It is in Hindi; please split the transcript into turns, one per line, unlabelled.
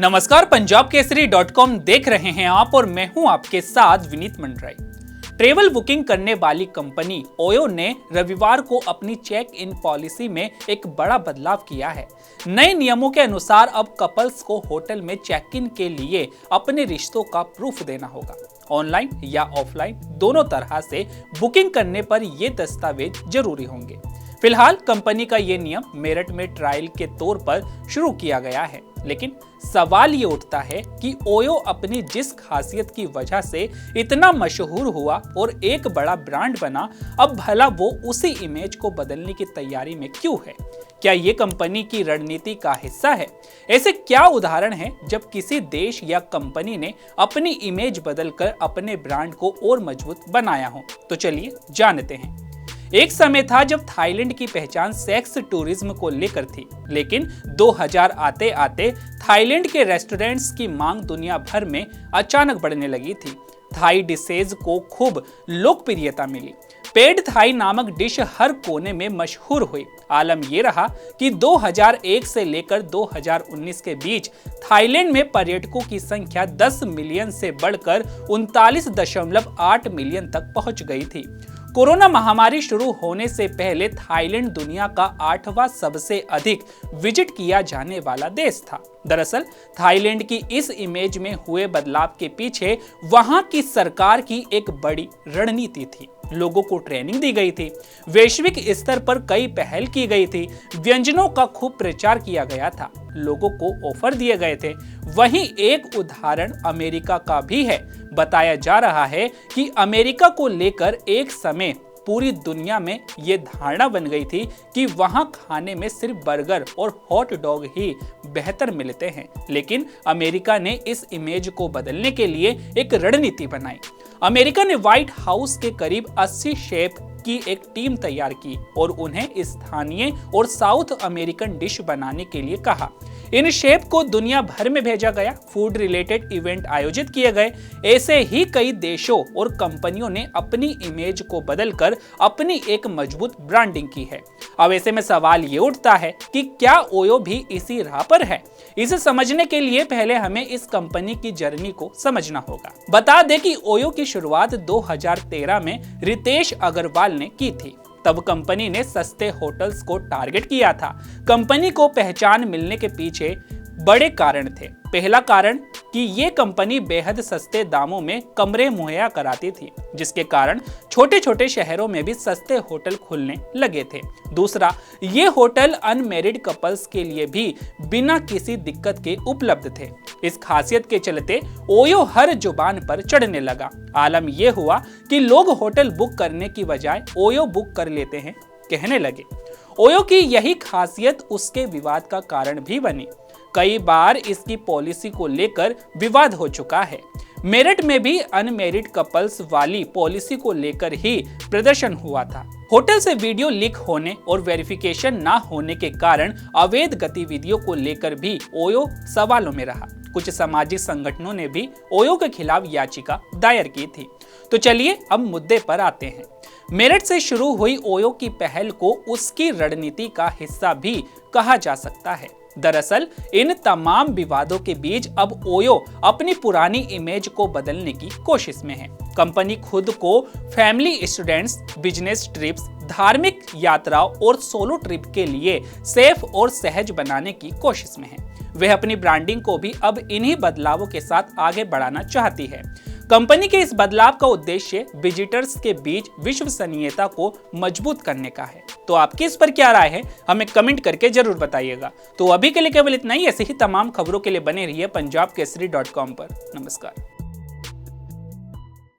नमस्कार, पंजाब केसरी.com देख रहे हैं आप और मैं हूं आपके साथ विनीत मंडराई। ट्रेवल बुकिंग करने वाली कंपनी ओयो ने रविवार को अपनी चेक इन पॉलिसी में एक बड़ा बदलाव किया है। नए नियमों के अनुसार अब कपल्स को होटल में चेक इन के लिए अपने रिश्तों का प्रूफ देना होगा। ऑनलाइन या ऑफलाइन दोनों तरह से बुकिंग करने पर ये दस्तावेज जरूरी होंगे। फिलहाल कंपनी का ये नियम मेरठ में ट्रायल के तौर पर शुरू किया गया है, लेकिन सवाल ये उठता है कि ओयो अपनी जिस खासियत की वजह से इतना मशहूर हुआ और एक बड़ा ब्रांड बना, अब भला वो उसी इमेज को बदलने की तैयारी में क्यों है? क्या ये कंपनी की रणनीति का हिस्सा है? ऐसे क्या उदाहरण हैं जब किसी देश या कंपनी ने अपनी इमेज बदलकर अपने ब्रांड को और मजबूत बनाया हो? तो चलिए जानते हैं। एक समय था जब थाईलैंड की पहचान सेक्स टूरिज्म को लेकर थी, लेकिन 2000 आते आते थाईलैंड के रेस्टोरेंट्स की मांग दुनिया भर में अचानक बढ़ने लगी थी। थाई डिशेज को खूब लोकप्रियता मिली। पेड थाई नामक डिश हर कोने में मशहूर हुई। आलम यह रहा कि 2001 से लेकर 2019 के बीच थाईलैंड में पर्यटकों की संख्या 10 मिलियन से बढ़कर 39.8 मिलियन तक पहुंच गई थी। कोरोना महामारी शुरू होने से पहले थाईलैंड दुनिया का 8वां सबसे अधिक विजिट किया जाने वाला देश था। दरअसल थाईलैंड की इस इमेज में हुए बदलाव के पीछे वहां की सरकार की एक बड़ी रणनीति थी। लोगों को ट्रेनिंग दी गई थी, वैश्विक स्तर पर कई पहल की गई थी, व्यंजनों का खूब प्रचार किया गया था, लोगों को ऑफर दिए गए थे। वहीं एक उदाहरण अमेरिका का भी है। बताया जा रहा है कि अमेरिका को लेकर एक समय पूरी दुनिया में ये धारणा बन गई थी कि वहां खाने में सिर्फ बर्गर और हॉट डॉग ही बेहतर मिलते हैं, लेकिन अमेरिका ने इस इमेज को बदलने के लिए एक रणनीति बनाई। अमेरिका ने व्हाइट हाउस के करीब 80 शेफ की एक टीम तैयार की और उन्हें स्थानीय और साउथ अमेरिकन डिश बनाने के लिए कहा। इन शेफ को दुनिया भर में भेजा गया, फूड रिलेटेड इवेंट आयोजित किए गए। ऐसे ही कई देशों और कंपनियों ने अपनी इमेज को बदलकर अपनी एक मजबूत ब्रांडिंग की है। अब ऐसे में सवाल ये उठता है कि क्या ओयो भी इसी राह पर है? इसे समझने के लिए पहले हमें इस कंपनी की जर्नी को समझना होगा। बता दें कि ओयो की शुरुआत 2013 में रितेश अग्रवाल ने की थी। तब कंपनी ने सस्ते होटल्स को टारगेट किया था। कंपनी को पहचान मिलने के पीछे बड़े कारण थे। पहला कारण कि ये कंपनी बेहद सस्ते दामों में कमरे मुहैया कराती थी, जिसके कारण छोटे छोटे शहरों में भी सस्ते होटल खुलने लगे थे। दूसरा, ये होटल अनमैरिड कपल्स के लिए भी बिना किसी दिक्कत के उपलब्ध थे। इस खासियत के चलते ओयो हर जुबान पर चढ़ने लगा। आलम यह हुआ कि लोग होटल बुक करने की बजाय ओयो बुक कर लेते हैं कहने लगे। ओयो की यही खासियत उसके विवाद का कारण भी बनी। कई बार इसकी पॉलिसी को लेकर विवाद हो चुका है। मेरठ में भी अनमैरिड कपल्स वाली पॉलिसी को लेकर ही प्रदर्शन हुआ था। होटल से वीडियो लीक होने और वेरिफिकेशन ना होने के कारण अवैध गतिविधियों को लेकर भी ओयो सवालों में रहा। कुछ सामाजिक संगठनों ने भी ओयो के खिलाफ याचिका दायर की थी। तो चलिए अब मुद्दे पर आते हैं। मेरठ से शुरू हुई ओयो की पहल को उसकी रणनीति का हिस्सा भी कहा जा सकता है। दरअसल इन तमाम विवादों के बीच अब ओयो अपनी पुरानी इमेज को बदलने की कोशिश में है। कंपनी खुद को फैमिली स्टूडेंट्स, बिजनेस ट्रिप्स, धार्मिक यात्राओं और सोलो ट्रिप के लिए सेफ और सहज बनाने की कोशिश में है। वह अपनी ब्रांडिंग को भी अब इन्हीं बदलावों के साथ आगे बढ़ाना चाहती है। कंपनी के इस बदलाव का उद्देश्य विजिटर्स के बीच विश्वसनीयता को मजबूत करने का है। तो आपकी इस पर क्या राय है, हमें कमेंट करके जरूर बताइएगा। तो अभी के लिए केवल इतना ही। ऐसे ही तमाम खबरों के लिए बने रहिए पंजाब केसरी.com पर। नमस्कार।